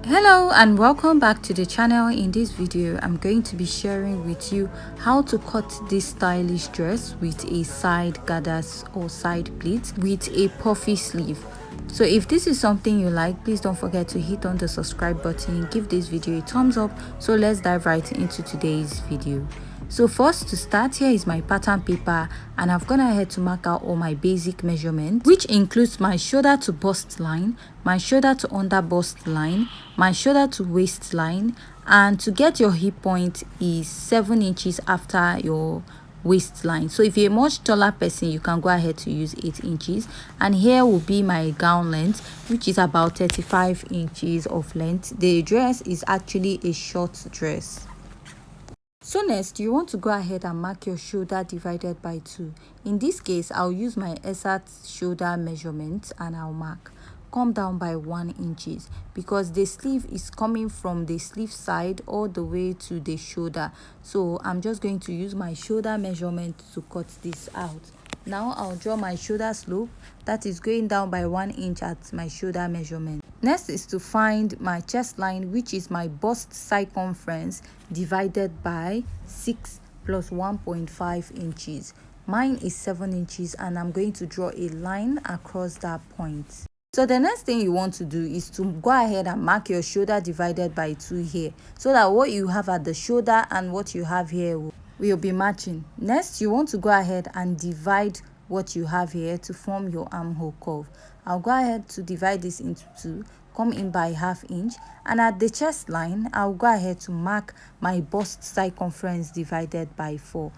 Hello and welcome back to the channel. In this video I'm going to be sharing with you how to cut this stylish dress with a side gathers or side pleats with a puffy sleeve. So if this is something you like, please don't forget to hit on the subscribe button, give this video a thumbs up. So let's dive right into today's video. So first, to start, here is my pattern paper, and I've gone ahead to mark out all my basic measurements, which includes my shoulder to bust line, my shoulder to under bust line, my shoulder to waist line, and to get your hip point is 7 inches after your waistline. So if you're a much taller person, you can go ahead to use 8 inches, and here will be my gown length, which is about 35 inches of length. The dress is actually a short dress. So next, you want to go ahead and mark your shoulder divided by 2. In this case, I'll use my exact shoulder measurement and I'll mark. Come down by 1 inches because the sleeve is coming from the sleeve side all the way to the shoulder. So I'm just going to use my shoulder measurement to cut this out. Now I'll draw my shoulder slope, that is going down by 1 inch at my shoulder measurement. Next is to find my chest line, which is my bust circumference divided by 6 plus 1.5 inches. Mine is 7 inches and I'm going to draw a line across that point. So the next thing you want to do is to go ahead and mark your shoulder divided by 2 here, so that what you have at the shoulder and what you have here will be matching. Next, you want to go ahead and divide what you have here to form your armhole curve. I'll go ahead to divide this into 2, come in by ½ inch, and at the chest line I'll go ahead to mark my bust circumference divided by 4.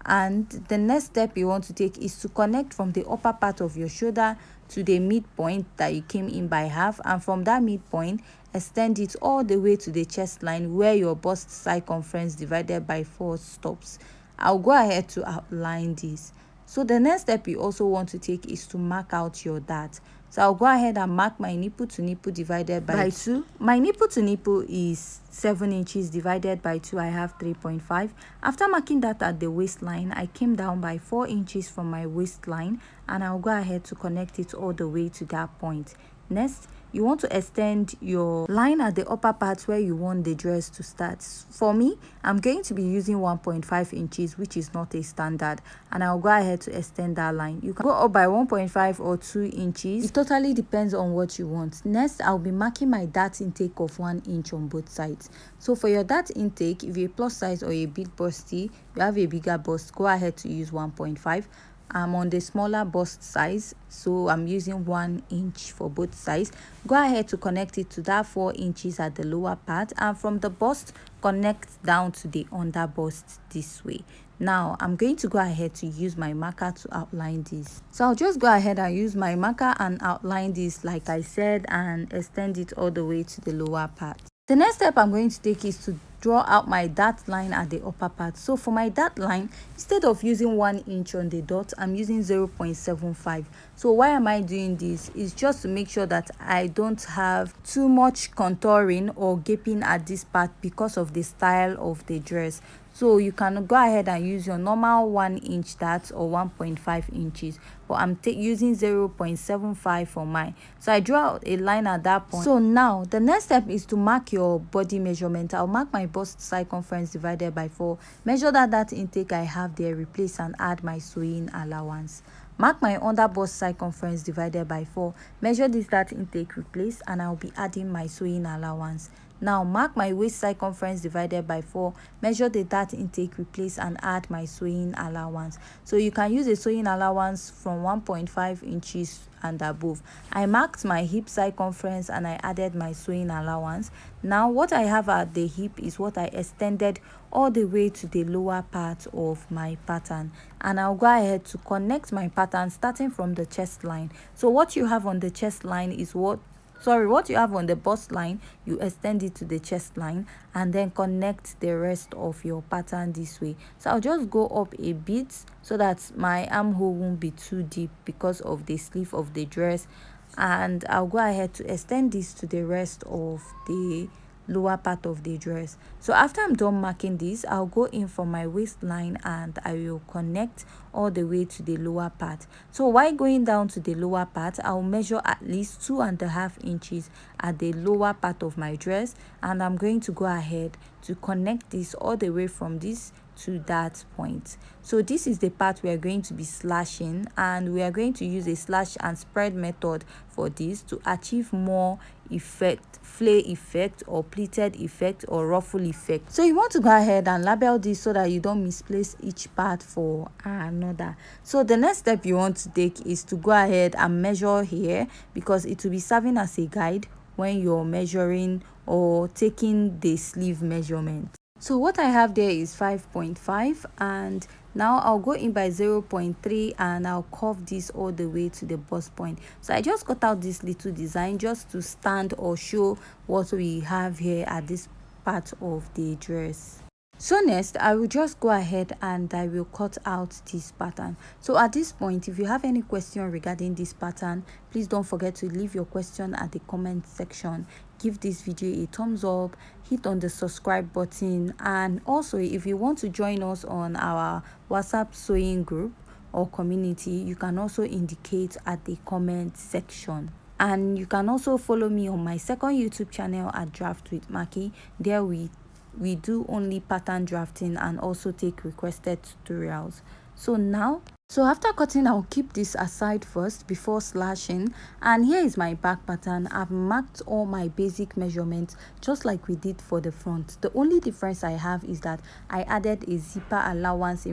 And the next step you want to take is to connect from the upper part of your shoulder to the midpoint that you came in by half, and from that midpoint extend it all the way to the chest line where your bust circumference divided by 4 stops. I'll go ahead to outline this. So the next step you also want to take is to mark out your dart. So I'll go ahead and mark my nipple to nipple divided by 2. My nipple to nipple is 7 inches divided by 2. I have 3.5. After marking that at the waistline, I came down by 4 inches from my waistline, and I'll go ahead to connect it all the way to that point. Next, you want to extend your line at the upper part where you want the dress to start. For me, I'm going to be using 1.5 inches, which is not a standard, and I'll go ahead to extend that line. You can go up by 1.5 or 2 inches. It totally depends on what you want. Next, I'll be marking my dart intake of 1 inch on both sides. So for your dart intake, if you're a plus size or a big busty, you have a bigger bust, go ahead to use 1.5. I'm on the smaller bust size, so I'm using 1 inch for both sides. Go ahead to connect it to that 4 inches at the lower part, and from the bust connect down to the under bust this way. Now I'm going to go ahead to use my marker to outline this. So I'll just go ahead and use my marker and outline this like I said, and extend it all the way to the lower part. The next step I'm going to take is to draw out my dart line at the upper part. So for my dart line, instead of using 1 inch on the dot, I'm using 0.75. So why am I doing this? It's just to make sure that I don't have too much contouring or gaping at this part because of the style of the dress. So you can go ahead and use your normal 1 inch dart or 1.5 inches, but I'm using 0.75 for mine. So I draw out a line at that point. So now the next step is to mark your body measurement. I'll mark my bust circumference divided by 4. Measure that intake I have there, replace and add my sewing allowance. Mark my under bust circumference divided by 4. Measure this dart intake, replace, and I'll be adding my sewing allowance. Now mark my waist circumference divided by 4. Measure the dart intake, replace, and add my sewing allowance. So you can use a sewing allowance from 1.5 inches and above. I marked my hip circumference and I added my sewing allowance. Now what I have at the hip is what I extended all the way to the lower part of my pattern, and I'll go ahead to connect my pattern starting from the chest line. So what you have on the chest line is what you have on the bust line, you extend it to the chest line and then connect the rest of your pattern this way. So I'll just go up a bit so that my armhole won't be too deep because of the sleeve of the dress, and I'll go ahead to extend this to the rest of the lower part of the dress. So after I'm done marking this, I'll go in from my waistline and I will connect all the way to the lower part. So while going down to the lower part, I'll measure at least 2.5 inches at the lower part of my dress, and I'm going to go ahead to connect this all the way from this to that point. So this is the part we are going to be slashing, and we are going to use a slash and spread method for this to achieve more effect, flare effect or pleated effect or ruffle effect. So you want to go ahead and label this so that you don't misplace each part for another. So the next step you want to take is to go ahead and measure here, because it will be serving as a guide when you're measuring or taking the sleeve measurement. So what I have there is 5.5, and now I'll go in by 0.3 and I'll curve this all the way to the bust point. So I just cut out this little design just to stand or show what we have here at this part of the dress. So next, I will just go ahead and I will cut out this pattern. So at this point, if you have any question regarding this pattern, please don't forget to leave your question at the comment section. Give this video a thumbs up, hit on the subscribe button, and also if you want to join us on our WhatsApp sewing group or community, you can also indicate at the comment section. And you can also follow me on my second YouTube channel at Draft with Maki. There we do only pattern drafting and also take requested tutorials. So after cutting, I'll keep this aside first before slashing, and here is my back pattern. I've marked all my basic measurements just like we did for the front. The only difference I have is that I added a zipper allowance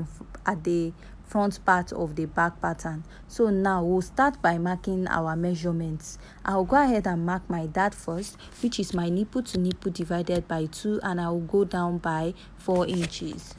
at the front part of the back pattern. So now we'll start by marking our measurements. I'll go ahead and mark my dart first, which is my nipple to nipple divided by 2, and I'll go down by 4 inches.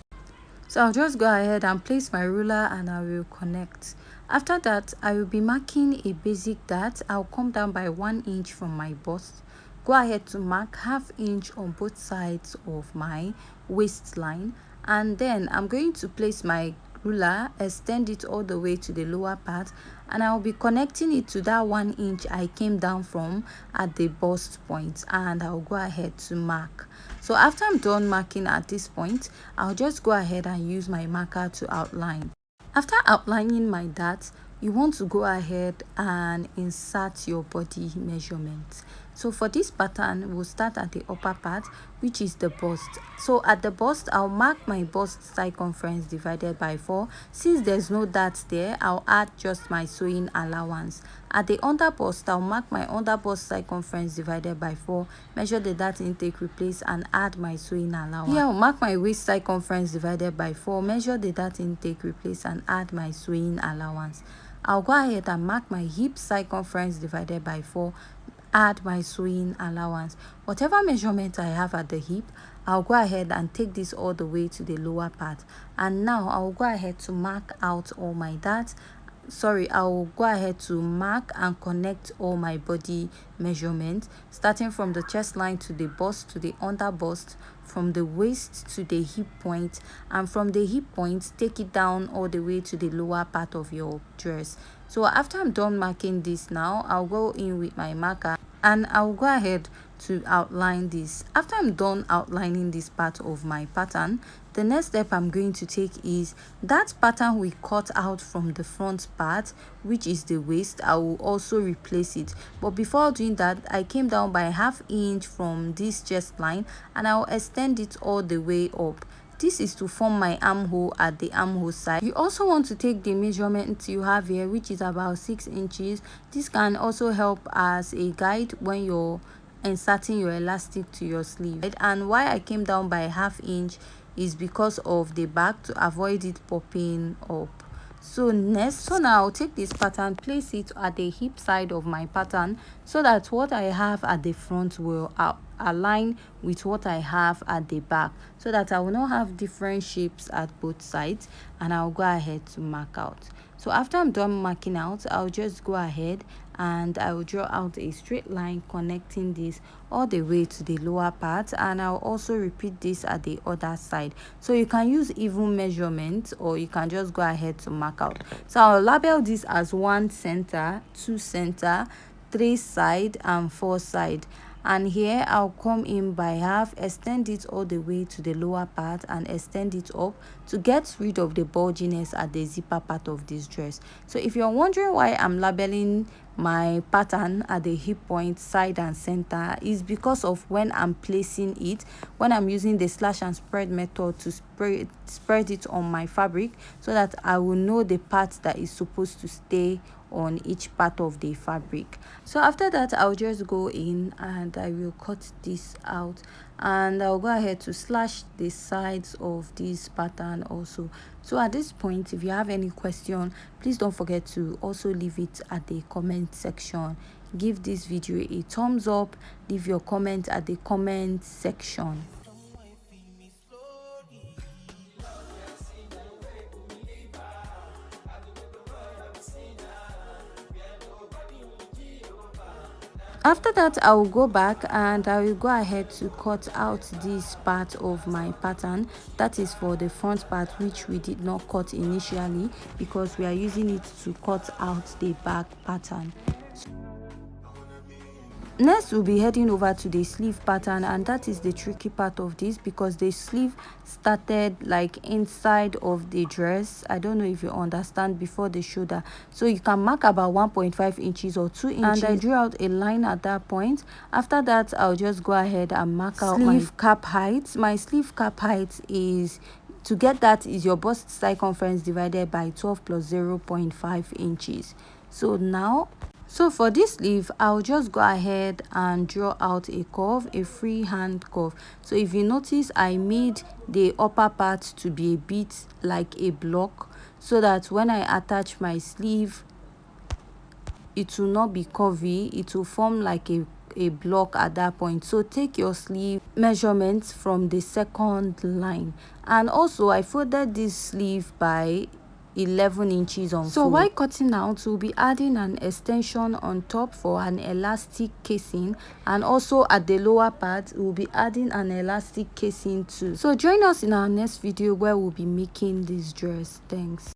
So I'll just go ahead and place my ruler and I will connect. After that, I will be marking a basic dart. I'll come down by 1 inch from my bust. Go ahead to mark 1/2 inch on both sides of my waistline, and then I'm going to place my ruler, extend it all the way to the lower part, and I'll be connecting it to that 1 inch I came down from at the bust point, and I'll go ahead to mark. So after I'm done marking at this point, I'll just go ahead and use my marker to outline. After outlining my dart, you want to go ahead and insert your body measurements. So for this pattern, we'll start at the upper part, which is the bust. So at the bust, I'll mark my bust circumference divided by 4. Since there's no dart there, I'll add just my sewing allowance. At the under bust, I'll mark my under bust circumference divided by 4, measure the dart intake, replace, and add my sewing allowance. Here I'll mark my waist circumference divided by 4, measure the dart intake, replace, and add my sewing allowance. I'll go ahead and mark my hip circumference divided by 4, add my sewing allowance. Whatever measurement I have at the hip, I'll go ahead and take this all the way to the lower part. And now I'll go ahead to mark out all my darts. I'll go ahead to mark and connect all my body measurements, starting from the chest line to the bust to the under bust, from the waist to the hip point, and from the hip point take it down all the way to the lower part of your dress. So after I'm done marking this, now I'll go in with my marker and I'll go ahead to outline this. After I'm done outlining this part of my pattern, the next step I'm going to take is that pattern we cut out from the front part, which is the waist. I will also replace it, but before doing that, I came down by 1/2 inch from this chest line and I'll extend it all the way up. This is to form my armhole at the armhole side. You also want to take the measurement you have here, which is about 6 inches. This can also help as a guide when you're inserting your elastic to your sleeve. And why I came down by 1/2 inch is because of the back, to avoid it popping up. So now I'll take this pattern, place it at the hip side of my pattern so that what I have at the front will align with what I have at the back, so that I will not have different shapes at both sides. And I'll go ahead to mark out. So after I'm done marking out, I'll just go ahead and I will draw out a straight line connecting this all the way to the lower part, and I'll also repeat this at the other side. So you can use even measurements or you can just go ahead to mark out. So I'll label this as 1 center, 2 center, 3 side, and 4 side. and here I'll come in by half, extend it all the way to the lower part and extend it up to get rid of the bulginess at the zipper part of this dress. So if you're wondering why I'm labeling my pattern at the hip point, side and center, is because of when I'm placing it, when I'm using the slash and spread method to spread it on my fabric, so that I will know the part that is supposed to stay on each part of the fabric. So after that, I'll just go in and I will cut this out, and I'll go ahead to slash the sides of this pattern also. So at this point, if you have any question, please don't forget to also leave it at the comment section. Give this video a thumbs up, leave your comment at the comment section. After that, I will go back and I will go ahead to cut out this part of my pattern, that is for the front part, which we did not cut initially because we are using it to cut out the back pattern. Next, we'll be heading over to the sleeve pattern, and that is the tricky part of this because the sleeve started like inside of the dress. I don't know if you understand, before the shoulder, so you can mark about 1.5 inches or 2 inches, and I drew out a line at that point. After that, I'll just go ahead and mark out sleeve cap height. My sleeve cap height is, to get that, is your bust circumference divided by 12 plus 0.5 inches. So for this sleeve, I'll just go ahead and draw out a curve, a freehand curve. So if you notice, I made the upper part to be a bit like a block, so that when I attach my sleeve, it will not be curvy, it will form like a block at that point. So take your sleeve measurements from the second line. And also, I folded this sleeve by 11 inches on so fold. While cutting out, we'll be adding an extension on top for an elastic casing, and also at the lower part we'll be adding an elastic casing too. So join us in our next video where we'll be making this dress. Thanks.